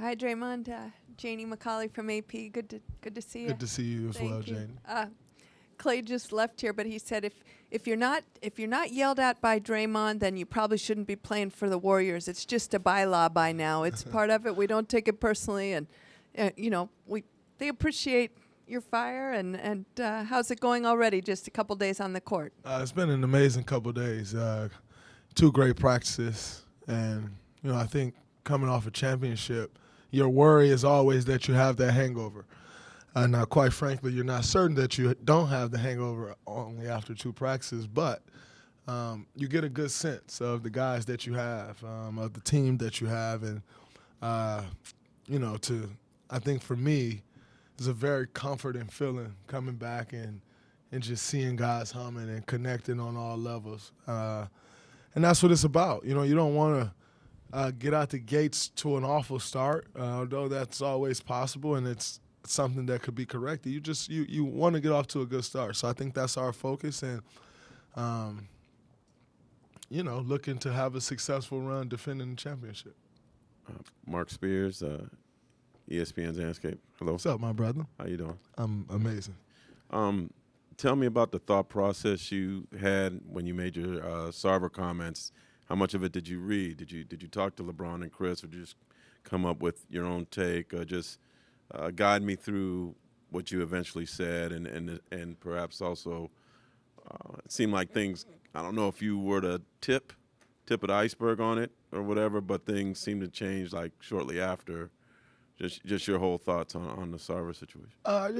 Hi, Draymond. Janie McCauley from AP. Good to see you. Good to see you as well, Janie. Clay just left here, but he said if you're not yelled at by Draymond, then you probably shouldn't be playing for the Warriors. It's just a bylaw by now. It's part of it. We don't take it personally, and they appreciate your fire. And how's it going already? Just a couple days on the court. It's been an amazing couple days. 2 great practices, and I think coming off a championship, your worry is always that you have that hangover. Now, quite frankly, you're not certain that you don't have the hangover only after 2 practices, but you get a good sense of the guys that you have, of the team that you have, and I think for me, it's a very comforting feeling coming back and just seeing guys humming and connecting on all levels, and that's what it's about. You don't want to get out the gates to an awful start, although that's always possible, and it's something that could be corrected. You want to get off to a good start. So I think that's our focus, and looking to have a successful run defending the championship. Mark Spears, ESPN's Landscape. Hello. What's up, my brother? How you doing? I'm amazing. Tell me about the thought process you had when you made your Sarver comments. How much of it did you read? Did you talk to LeBron and Chris, or did you just come up with your own take? Just guide me through what you eventually said, and perhaps also it seemed like things. I don't know if you were to tip of the iceberg on it or whatever, but things seemed to change like shortly after. Just your whole thoughts on the Sarver situation. I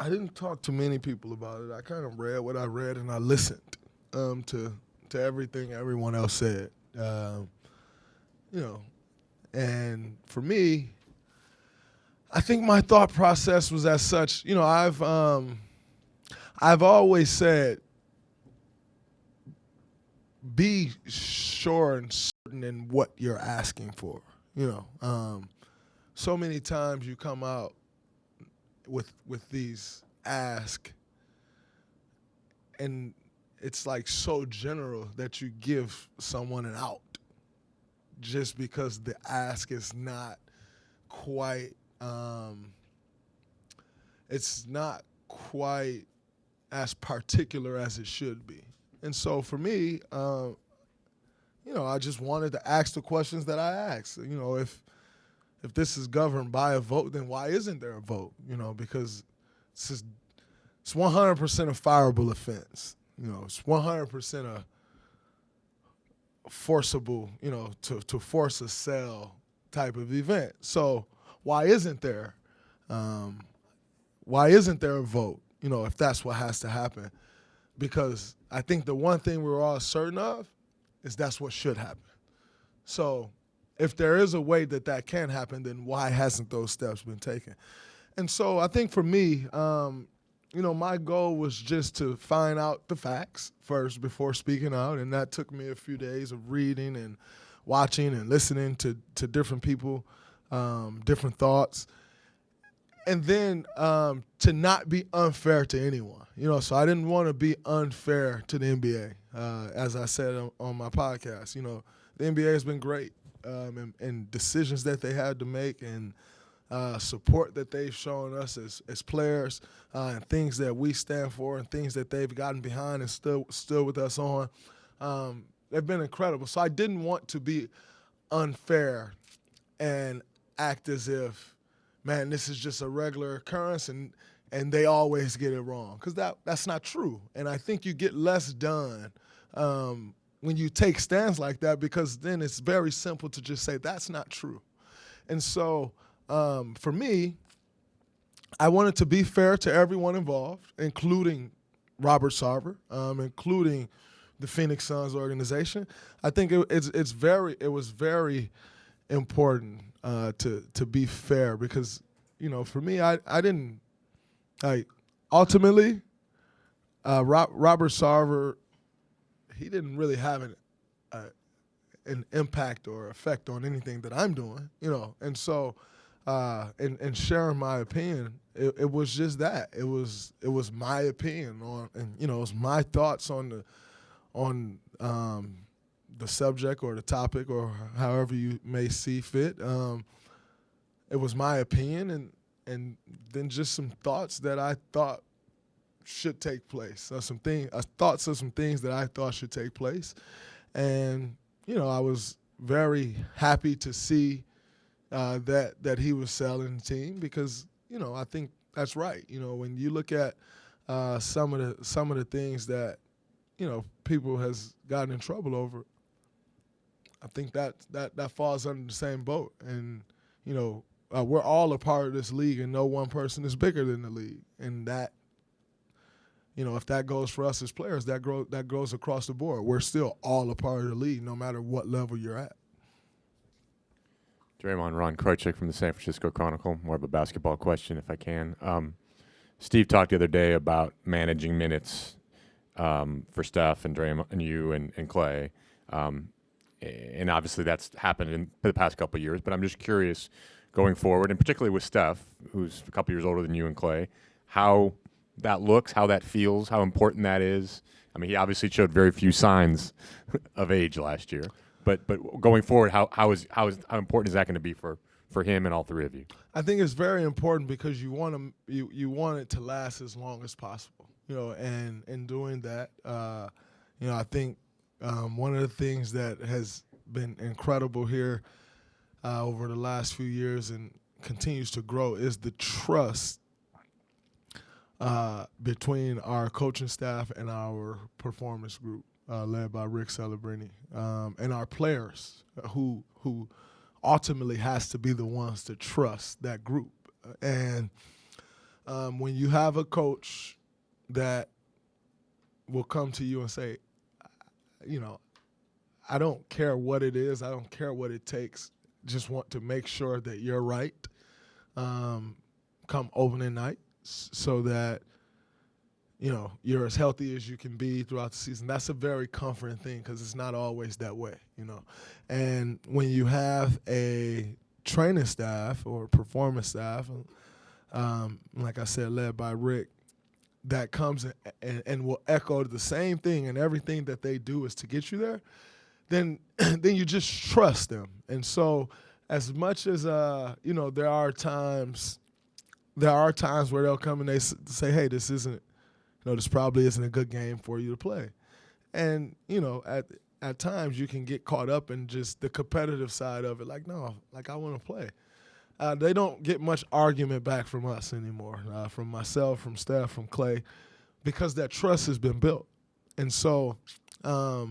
didn't talk to many people about it. I kind of read what I read, and I listened to everything everyone else said. And for me, I think my thought process was as such. I've always said, be sure and certain in what you're asking for. So many times you come out with these ask, and it's like so general that you give someone an out just because the ask is not quite it's not quite as particular as it should be. And so for me, I just wanted to ask the questions that I asked. If this is governed by a vote, then why isn't there a vote? Because it's 100% a fireable offense. It's 100% a forcible, to force a sale type of event. So why isn't there a vote, if that's what has to happen? Because I think the one thing we're all certain of is that's what should happen. So if there is a way that can happen, then why hasn't those steps been taken? And so I think for me, my goal was just to find out the facts first before speaking out, and that took me a few days of reading and watching and listening to different people, different thoughts, and then to not be unfair to anyone. So I didn't want to be unfair to the NBA. As I said on my podcast, the NBA has been great, and decisions that they had to make, and support that they've shown us as players, and things that we stand for, and things that they've gotten behind and still with us on. They've been incredible. So I didn't want to be unfair and act as if, man, this is just a regular occurrence and they always get it wrong, because that's not true. And I think you get less done when you take stands like that, because then it's very simple to just say that's not true. And so for me, I wanted to be fair to everyone involved, including Robert Sarver, including the Phoenix Suns organization. I think it was very important to be fair, because for me, I didn't ultimately Robert Sarver, he didn't really have an impact or effect on anything that I'm doing, and so and sharing my opinion, it was just that. It was my opinion on, and it was my thoughts on the subject or the topic, or however you may see fit. it was my opinion, and then just some thoughts that I thought should take place. Thoughts of some things that I thought should take place, and I was very happy to see that he was selling the team because I think that's right. When you look at some of the things that people has gotten in trouble over, I think that falls under the same boat. And we're all a part of this league, and no one person is bigger than the league. And that if that goes for us as players, that goes across the board. We're still all a part of the league, no matter what level you're at. Draymond, Ron Krojcik from the San Francisco Chronicle. More of a basketball question, if I can. Steve talked the other day about managing minutes for Steph and Draymond and you and Klay. And obviously that's happened in the past couple of years. But I'm just curious, going forward, and particularly with Steph, who's a couple years older than you and Klay, how that looks, how that feels, how important that is. I mean, he obviously showed very few signs of age last year. But going forward, how important is that going to be for him and all three of you? I think it's very important because you want it to last as long as possible. And in doing that, I think one of the things that has been incredible here over the last few years and continues to grow is the trust between our coaching staff and our performance group. Led by Rick Celebrini, and our players who ultimately has to be the ones to trust that group. And when you have a coach that will come to you and say, I don't care what it is, I don't care what it takes, just want to make sure that you're right come opening night so that you're as healthy as you can be throughout the season. That's a very comforting thing because it's not always that way, And when you have a training staff or performance staff, like I said, led by Rick, that comes and will echo the same thing, and everything that they do is to get you there, then you just trust them. And so as much as, there are times where they'll come and they say, hey, this probably isn't a good game for you to play. And, at times you can get caught up in just the competitive side of it. Like, no, I want to play. They don't get much argument back from us anymore, from myself, from Steph, from Klay, because that trust has been built. And so, as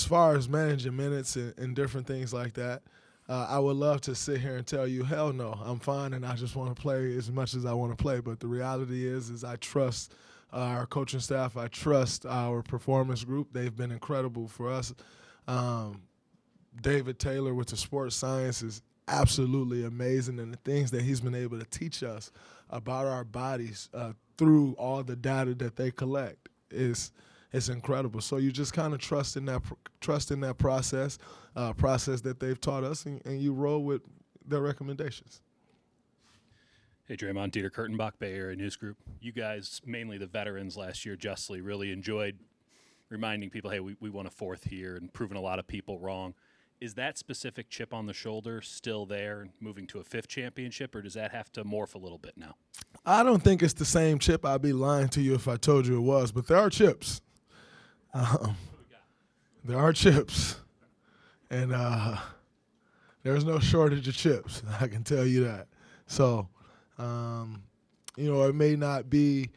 far as managing minutes and different things like that, I would love to sit here and tell you, hell no, I'm fine and I just want to play as much as I want to play. But the reality is I trust our coaching staff. I trust our performance group. They've been incredible for us. David Taylor with the sports science is absolutely amazing, and the things that he's been able to teach us about our bodies through all the data that they collect is incredible. So you just kind of trust in that process that they've taught us, and you roll with their recommendations. Hey, Draymond, Dieter Kurtenbach, Bay Area News Group. You guys, mainly the veterans last year, justly really enjoyed reminding people, hey, we won a fourth here and proving a lot of people wrong. Is that specific chip on the shoulder still there and moving to a fifth championship, or does that have to morph a little bit now? I don't think it's the same chip. I'd be lying to you if I told you it was, but there are chips. There are chips, and there's no shortage of chips. I can tell you that. So, it may not be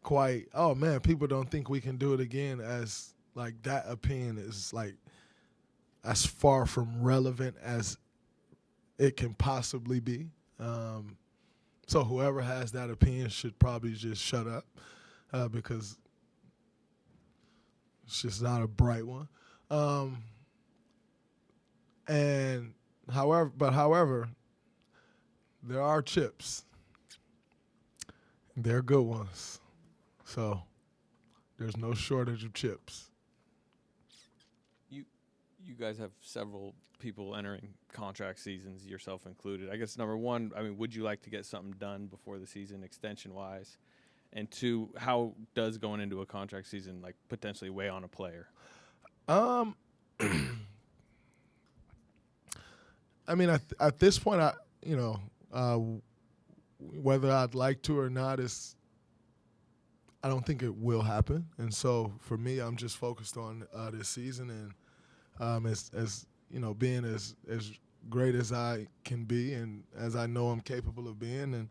quite, oh, man, people don't think we can do it again, as like that opinion is like as far from relevant as it can possibly be. So whoever has that opinion should probably just shut up because it's just not a bright one. However, there are chips. They're good ones. So there's no shortage of chips. You guys have several people entering contract seasons, yourself included. I guess number one, would you like to get something done before the season, extension-wise? And two, how does going into a contract season potentially weigh on a player? I mean, at this point, whether I'd like to or not I don't think it will happen. And so for me, I'm just focused on this season and as being as great as I can be and as I know I'm capable of being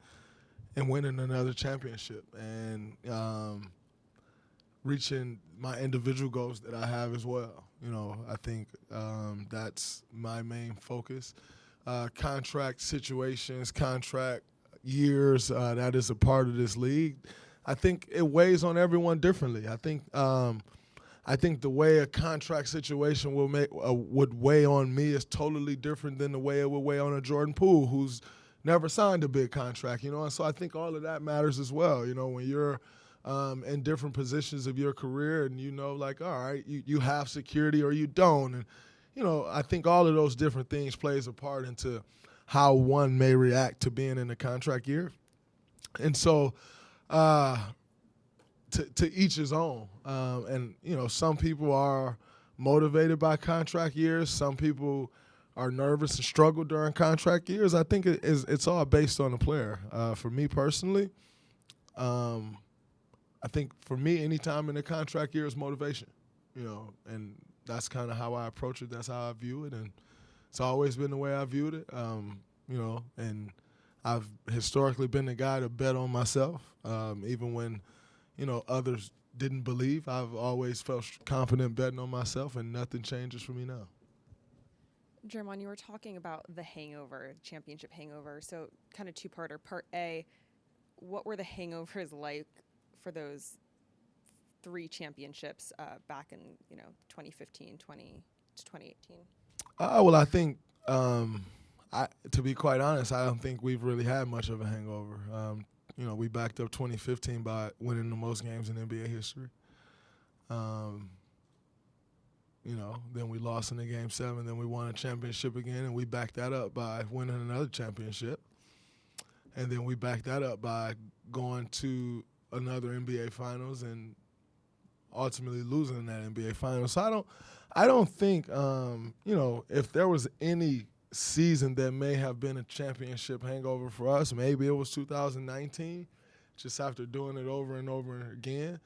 and winning another championship and reaching my individual goals that I have as well. I think that's my main focus. Contract situations, contract years, that is a part of this league. I think it weighs on everyone differently. I think the way a contract situation would weigh on me is totally different than the way it would weigh on a Jordan Poole who's never signed a big contract, And so I think all of that matters as well, when you're in different positions of your career and all right, you have security or you don't. And, I think all of those different things plays a part into how one may react to being in a contract year. And so to each his own. And, some people are motivated by contract years. Some people are nervous and struggle during contract years. I think it's all based on the player. For me personally, I think for me, any time in the contract year is motivation, and that's kind of how I approach it. That's how I view it, and it's always been the way I viewed it, and I've historically been the guy to bet on myself, even when, others didn't believe. I've always felt confident betting on myself, and nothing changes for me now. Draymond, you were talking about the hangover, championship hangover. So kind of two-parter. Part A, what were the hangovers like for those 3 championships back in 2015, 2018? Well, I think to be quite honest, I don't think we've really had much of a hangover. We backed up 2015 by winning the most games in NBA history. Then we lost in the Game 7, then we won a championship again, and we backed that up by winning another championship. And then we backed that up by going to another NBA Finals and ultimately losing that NBA Finals. So I don't think, if there was any season that may have been a championship hangover for us, maybe it was 2019, just after doing it over and over again.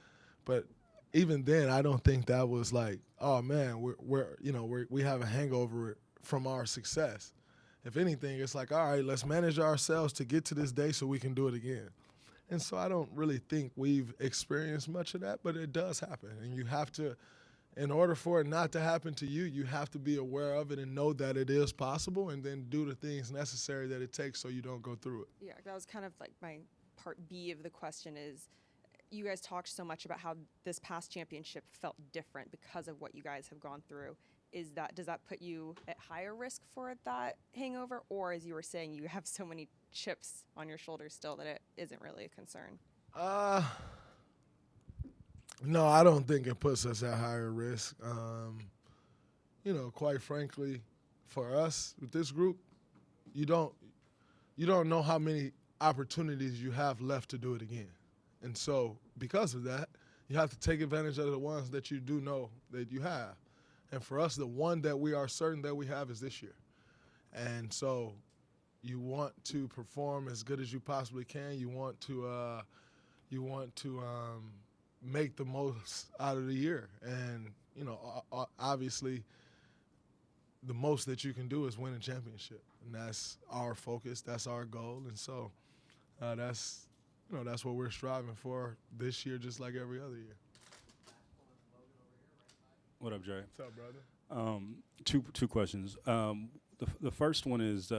But even then, I don't think that was like, oh man, we have a hangover from our success. If anything, it's like, all right, let's manage ourselves to get to this day so we can do it again. And so I don't really think we've experienced much of that, but it does happen. And you have to, in order for it not to happen to you, you have to be aware of it and know that it is possible and then do the things necessary that it takes so you don't go through it. Yeah, that was kind of like my part B of the question is, you guys talked so much about how this past championship felt different because of what you guys have gone through. Does that put you at higher risk for that hangover? Or as you were saying, you have so many chips on your shoulders still that it isn't really a concern? No, I don't think it puts us at higher risk. Quite frankly, for us with this group, you don't know how many opportunities you have left to do it again. And so because of that, you have to take advantage of the ones that you do know that you have. And for us, the one that we are certain that we have is this year. And so you want to perform as good as you possibly can. You want to make the most out of the year. And, obviously the most that you can do is win a championship. And that's our focus. That's our goal. And so that's what we're striving for this year, just like every other year. What up, Jay? What's up, brother? Two questions. The first one is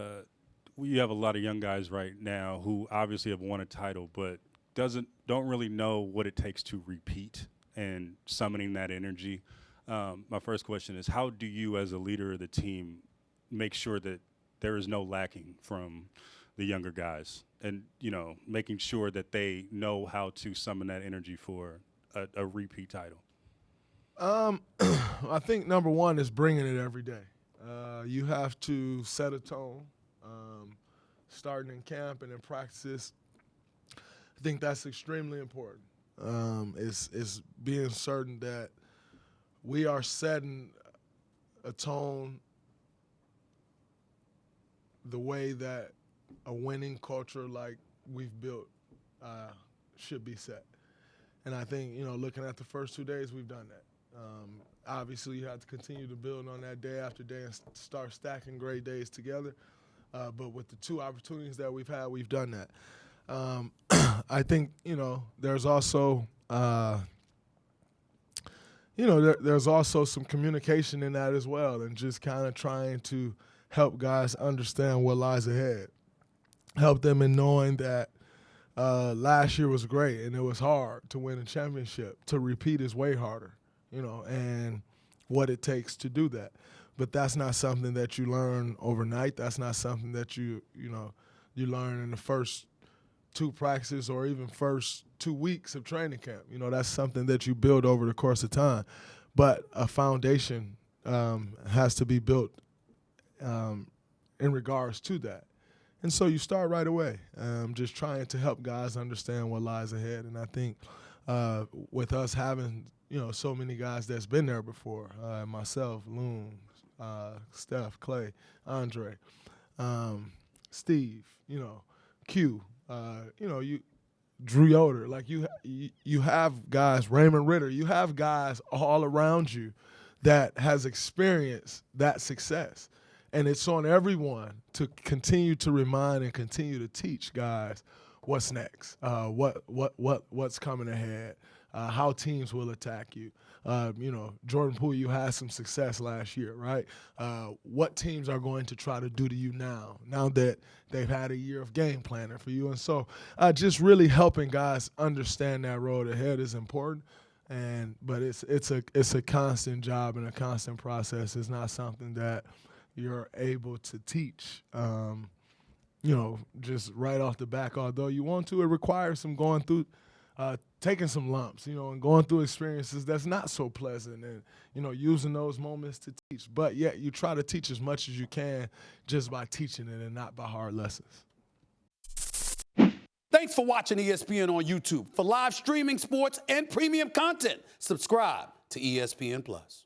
you have a lot of young guys right now who obviously have won a title, but don't really know what it takes to repeat and summoning that energy. My first question is, how do you, as a leader of the team, make sure that there is no lacking from the younger guys, and making sure that they know how to summon that energy for a repeat title? I think number one is bringing it every day. You have to set a tone, starting in camp and in practices. I think that's extremely important. Is being certain that we are setting a tone the way that a winning culture like we've built should be set. And I think, looking at the first 2 days, we've done that. Obviously, you have to continue to build on that day after day and start stacking great days together. But with the 2 opportunities that we've had, we've done that. I think, there's also, there's also some communication in that as well, and just kind of trying to help guys understand what lies ahead. Help them in knowing that last year was great and it was hard to win a championship. To repeat is way harder, and what it takes to do that. But that's not something that you learn overnight. That's not something that you learn in the first 2 practices or even first 2 weeks of training camp. That's something that you build over the course of time. But a foundation has to be built in regards to that. And so you start right away, just trying to help guys understand what lies ahead. And I think with us having, so many guys that's been there before, myself, Loon, Steph, Clay, Andre, Steve, Q, Drew Yoder, like you have guys, Raymond Ritter, you have guys all around you that has experienced that success. And it's on everyone to continue to remind and continue to teach guys what's next, what's coming ahead, how teams will attack you. Jordan Poole, you had some success last year, right? What teams are going to try to do to you now that they've had a year of game planning for you? And so just really helping guys understand that road ahead is important. But it's a constant job and a constant process. It's not something that you're able to teach, just right off the back. Although you want to, it requires some going through, taking some lumps, and going through experiences that's not so pleasant, and using those moments to teach. But yet you try to teach as much as you can just by teaching it and not by hard lessons. Thanks for watching ESPN on YouTube. For live streaming, sports, and premium content, subscribe to ESPN+.